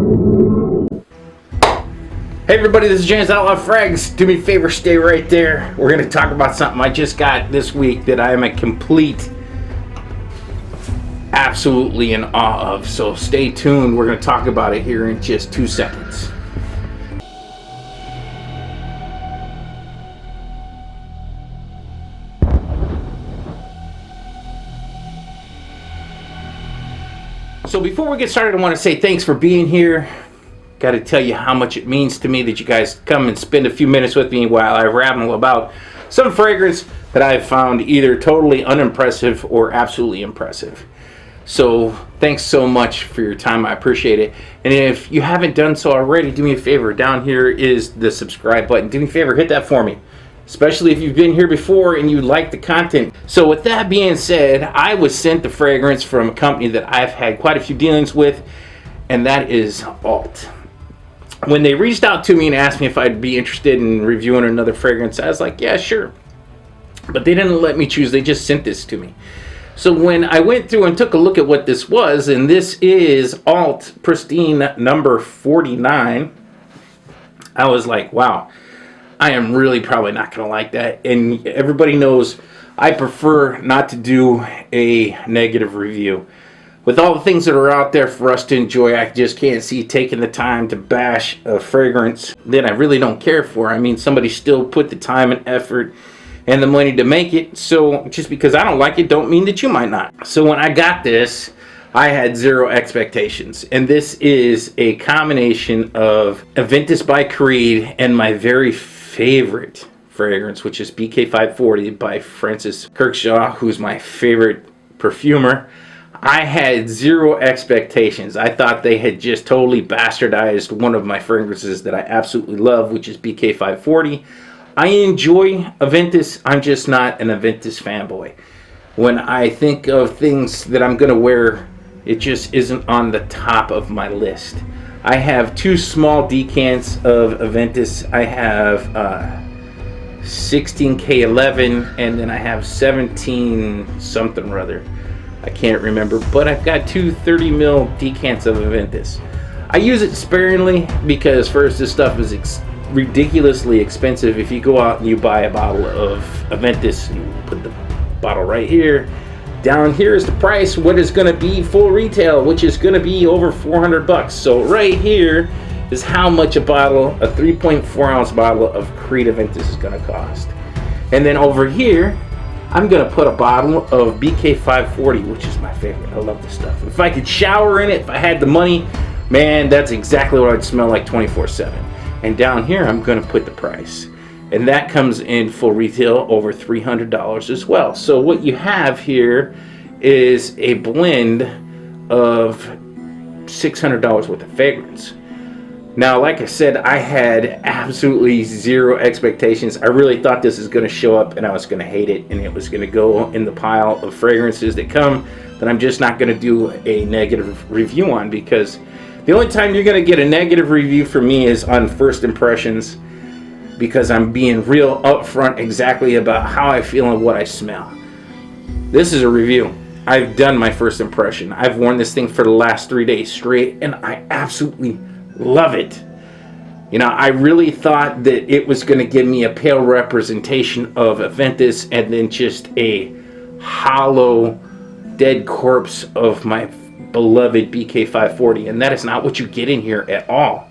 Hey everybody, this is James Outlaw Frags. Do me a favor, stay right there. We're going to talk about something I just got this week that I am a complete, absolutely in awe of. So stay tuned. We're going to talk about it here in just 2 seconds. So before we get started, I want to say thanks for being here. Got to tell you how much it means to me that you guys come and spend a few minutes with me while I ramble about some fragrance that I've found either totally unimpressive or absolutely impressive. So thanks so much for your time. I appreciate it. And if you haven't done so already, do me a favor. Down here is the subscribe button. Do me a favor, hit that for me. Especially if you've been here before and you like the content. So with that being said, I was sent the fragrance from a company that I've had quite a few dealings with, and that is Alt. When they reached out to me and asked me if I'd be interested in reviewing another fragrance, I was like, yeah, sure. But they didn't let me choose. They just sent this to me. So when I went through and took a look at what this was, and this is Alt Pristine No.49, I was like, wow, I am really probably not going to like that. And everybody knows I prefer not to do a negative review. With all the things that are out there for us to enjoy, I just can't see taking the time to bash a fragrance that I really don't care for. I mean, somebody still put the time and effort and the money to make it. So just because I don't like it, don't mean that you might not. So when I got this, I had zero expectations. And this is a combination of Aventus by Creed and my very favorite fragrance, which is BK540 by Francis Kirkshaw, who's my favorite perfumer. I had zero expectations. I thought they had just totally bastardized one of my fragrances that I absolutely love, which is BK540. I enjoy Aventus. I'm just not an Aventus fanboy. When I think of things that I'm going to wear, it just isn't on the top of my list. I have 2 small decants of Aventus. I have 16K11, and then I have 17 something or other. I can't remember, but I've got 2 30 ml decants of Aventus. I use it sparingly because first, this stuff is ridiculously expensive. If you go out and you buy a bottle of Aventus, you put the bottle right here. Down here is the price, what is going to be full retail, which is going to be over 400 bucks. So right here is how much a 3.4 ounce bottle of Creed Aventus is going to cost. And then over here, I'm going to put a bottle of BK540, which is my favorite. I love this stuff. If I could shower in it, if I had the money, man, that's exactly what I'd smell like 24/7. And down here, I'm going to put the price. And that comes in full retail over $300 as well. So what you have here is a blend of $600 worth of fragrance. Now, like I said, I had absolutely zero expectations. I really thought this was going to show up and I was going to hate it, and it was going to go in the pile of fragrances that come that I'm just not going to do a negative review on, because the only time you're going to get a negative review from me is on first impressions, because I'm being real upfront exactly about how I feel and what I smell. This is a review. I've done my first impression. I've worn this thing for the last 3 days straight, and I absolutely love it. You know, I really thought that it was going to give me a pale representation of Aventus and then just a hollow, dead corpse of my beloved BK540, and that is not what you get in here at all.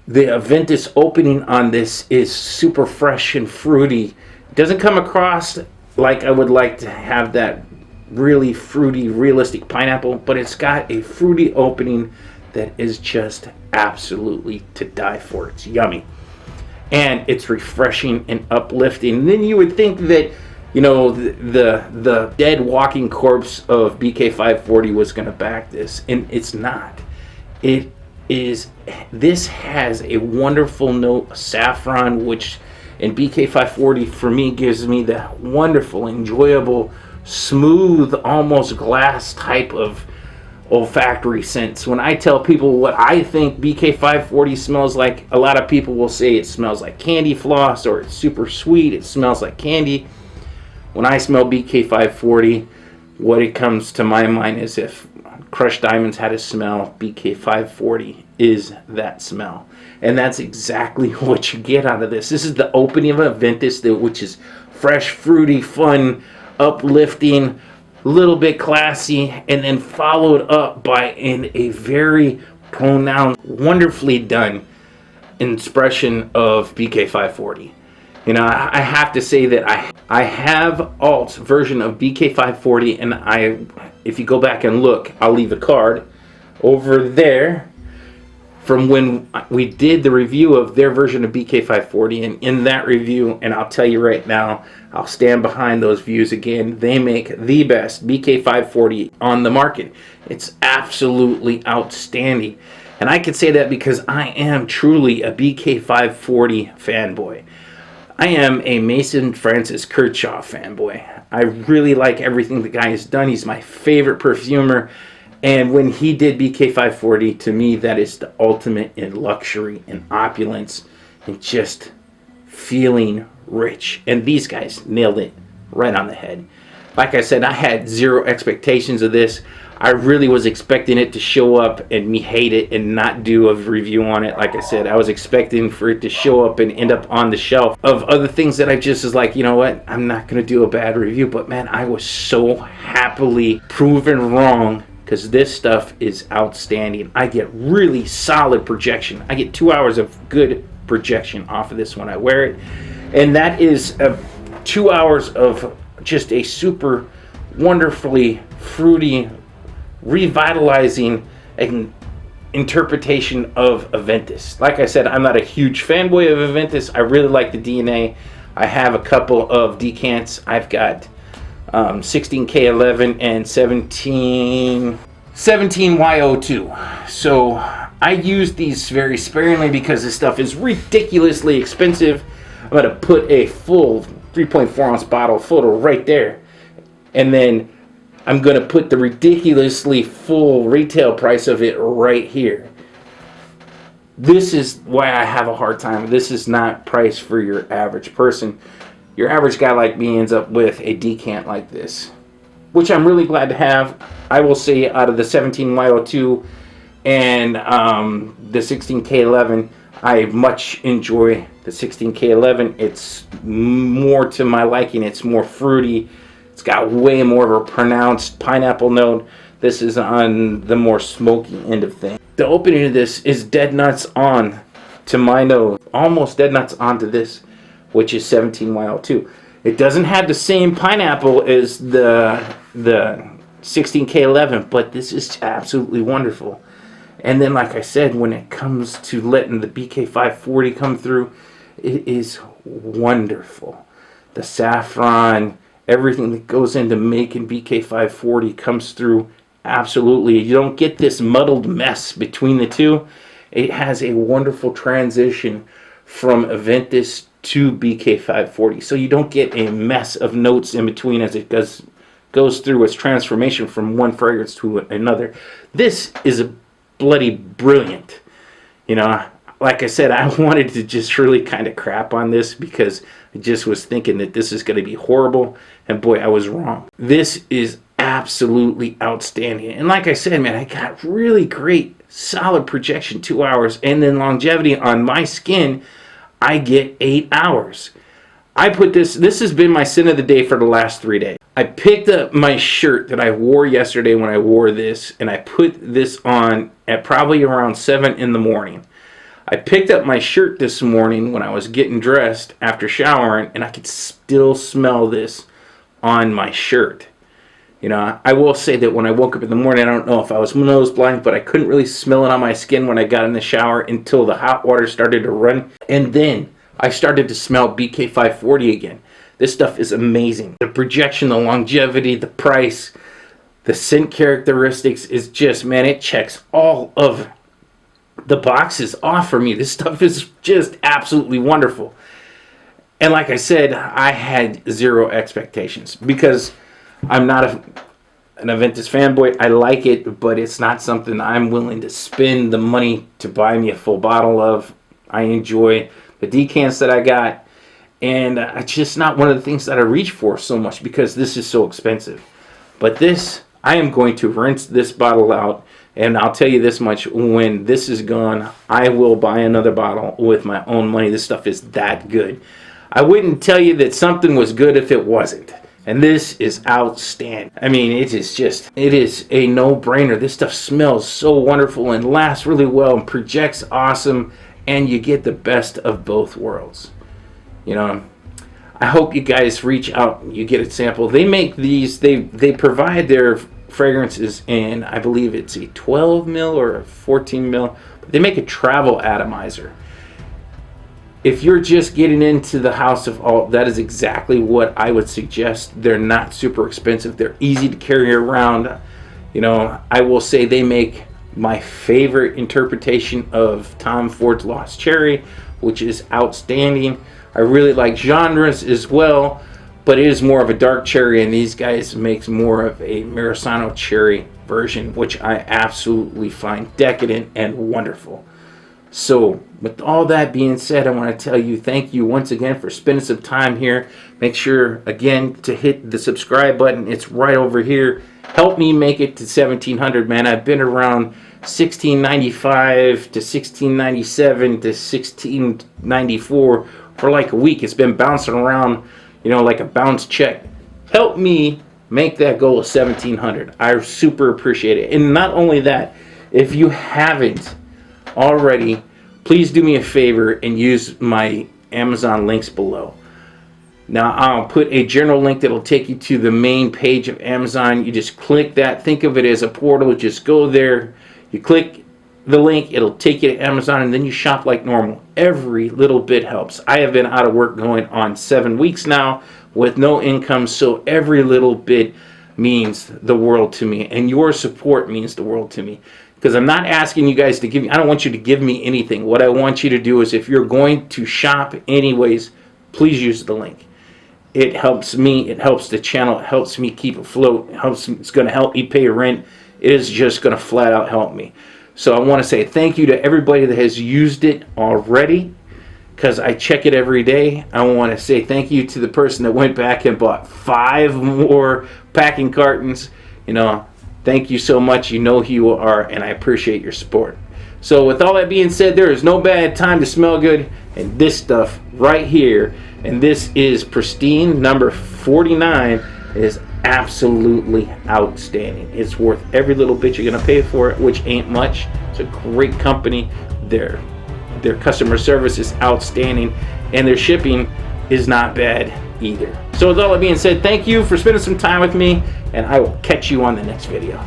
The Aventus opening on this is super fresh and fruity. It doesn't come across like I would like to have that really fruity, realistic pineapple, but it's got a fruity opening that is just absolutely to die for. It's yummy. And it's refreshing and uplifting. And then you would think that, you know, the dead walking corpse of BK540 was going to back this. And it's not. It is, this has a wonderful note of saffron, which in BK540 for me gives me that wonderful, enjoyable, smooth, almost glass type of olfactory scents. When I tell people what I think BK540 smells like, a lot of people will say it smells like candy floss, or it's super sweet, it smells like candy. When I smell BK540, what it comes to my mind is if crushed diamonds had a smell, BK540 is that smell. And that's exactly what you get out of this. This is the opening of a Ventus, which is fresh, fruity, fun, uplifting, a little bit classy, and then followed up by a very pronounced, wonderfully done expression of BK540. You know, I have to say that I have Alt's version of BK540, and if you go back and look, I'll leave a card over there from when we did the review of their version of BK540, and in that review, and I'll tell you right now, I'll stand behind those views again, they make the best BK540 on the market. It's absolutely outstanding. And I can say that because I am truly a BK540 fanboy. I am a Mason Francis Kirchhoff fanboy. I really like everything the guy has done. He's my favorite perfumer. And when he did BK540, to me, that is the ultimate in luxury and opulence and just feeling rich. And these guys nailed it right on the head. Like I said, I had zero expectations of this. I really was expecting it to show up and me hate it and not do a review on it. Like I said, I was expecting for it to show up and end up on the shelf of other things that I just was like, you know what, I'm not going to do a bad review. But man, I was so happily proven wrong, because this stuff is outstanding. I get really solid projection. I get 2 hours of good projection off of this when I wear it. And that is 2 hours of just a super wonderfully fruity, revitalizing interpretation of Aventus. Like I said, I'm not a huge fanboy of Aventus. I really like the DNA. I have a couple of decants. I've got 16K11 and 17Y02. So I use these very sparingly because this stuff is ridiculously expensive. I'm going to put a full 3.4 ounce bottle photo right there. And then I'm going to put the ridiculously full retail price of it right here. This is why I have a hard time. This is not priced for your average person. Your average guy like me ends up with a decant like this, which I'm really glad to have. I will say out of the 17Y02 and the 16K11, I much enjoy the 16K11. It's more to my liking. It's more fruity. It's got way more of a pronounced pineapple note. This is on the more smoky end of things. The opening of this is dead nuts on to my nose. Almost dead nuts onto this, which is 17Y02. It doesn't have the same pineapple as the 16K11, but this is absolutely wonderful. And then, like I said, when it comes to letting the BK540 come through, it is wonderful. The saffron, everything that goes into making BK540 comes through absolutely. You don't get this muddled mess between the two. It has a wonderful transition from Aventus to BK540. So you don't get a mess of notes in between as it goes through its transformation from one fragrance to another. This is a bloody brilliant. You know, like I said, I wanted to just really kind of crap on this because I just was thinking that this is going to be horrible, and boy, I was wrong. This is absolutely outstanding. And like I said, man, I got really great solid projection, 2 hours, and then longevity on my skin, I get 8 hours. I put this has been my sin of the day for the last 3 days. I picked up my shirt that I wore yesterday when I wore this, and I put this on at probably around 7 in the morning. I picked up my shirt this morning when I was getting dressed after showering, and I could still smell this on my shirt. You know, I will say that when I woke up in the morning, I don't know if I was nose blind, but I couldn't really smell it on my skin when I got in the shower until the hot water started to run. And then I started to smell BK540 again. This stuff is amazing. The projection, the longevity, the price, the scent characteristics is just, man, it checks all of the boxes off for me. This stuff is just absolutely wonderful. And like I said, I had zero expectations because I'm not an Aventus fanboy. I like it, but it's not something I'm willing to spend the money to buy me a full bottle of. I enjoy the decants that I got, and it's just not one of the things that I reach for so much because this is so expensive. But this, I am going to rinse this bottle out, and I'll tell you this much, when this is gone, I will buy another bottle with my own money. This stuff is that good. I wouldn't tell you that something was good if it wasn't. And this is outstanding. I mean, it is a no-brainer. This stuff smells so wonderful and lasts really well and projects awesome, and you get the best of both worlds. You know, I hope you guys reach out and you get a sample. They make these, they provide their fragrances in, I believe it's a 12 mil or a 14 mil. But they make a travel atomizer. If you're just getting into the house of alt, that is exactly what I would suggest. They're not super expensive. They're easy to carry around. You know, I will say they make my favorite interpretation of Tom Ford's Lost Cherry, which is outstanding. I really like genres as well, but it is more of a dark cherry, and these guys make more of a Marisano cherry version, which I absolutely find decadent and wonderful. So with all that being said, I want to tell you thank you once again for spending some time here. Make sure again to hit the subscribe button. It's right over here. Help me make it to 1700, man. I've been around 1695 to 1697 to 1694 for like a week. It's been bouncing around, you know, like a bounce check. Help me make that goal of 1700. I super appreciate it. And not only that, if you haven't already, please do me a favor and use my Amazon links below. Now I'll put a general link that'll take you to the main page of Amazon. You just click that. Think of it as a portal. Just go there. You click the link. It'll take you to Amazon, and then you shop like normal. Every little bit helps. I have been out of work going on 7 weeks now with no income, so every little bit means the world to me, and your support means the world to me. Because I'm not asking you guys to give me, I don't want you to give me anything. What I want you to do is, if you're going to shop anyways, please use the link. It helps me, it helps the channel, it helps me keep afloat, it's going to help me pay rent. It is just going to flat out help me. So I want to say thank you to everybody that has used it already, because I check it every day. I want to say thank you to the person that went back and bought 5 more packing cartons. You know, thank you so much. You know who you are, and I appreciate your support. So with all that being said, there is no bad time to smell good, and this stuff right here, and this is Pristine number 49, is absolutely outstanding. It's worth every little bit you're going to pay for it, which ain't much. It's a great company. Their customer service is outstanding, and their shipping is not bad either. So with all that being said, thank you for spending some time with me, and I will catch you on the next video.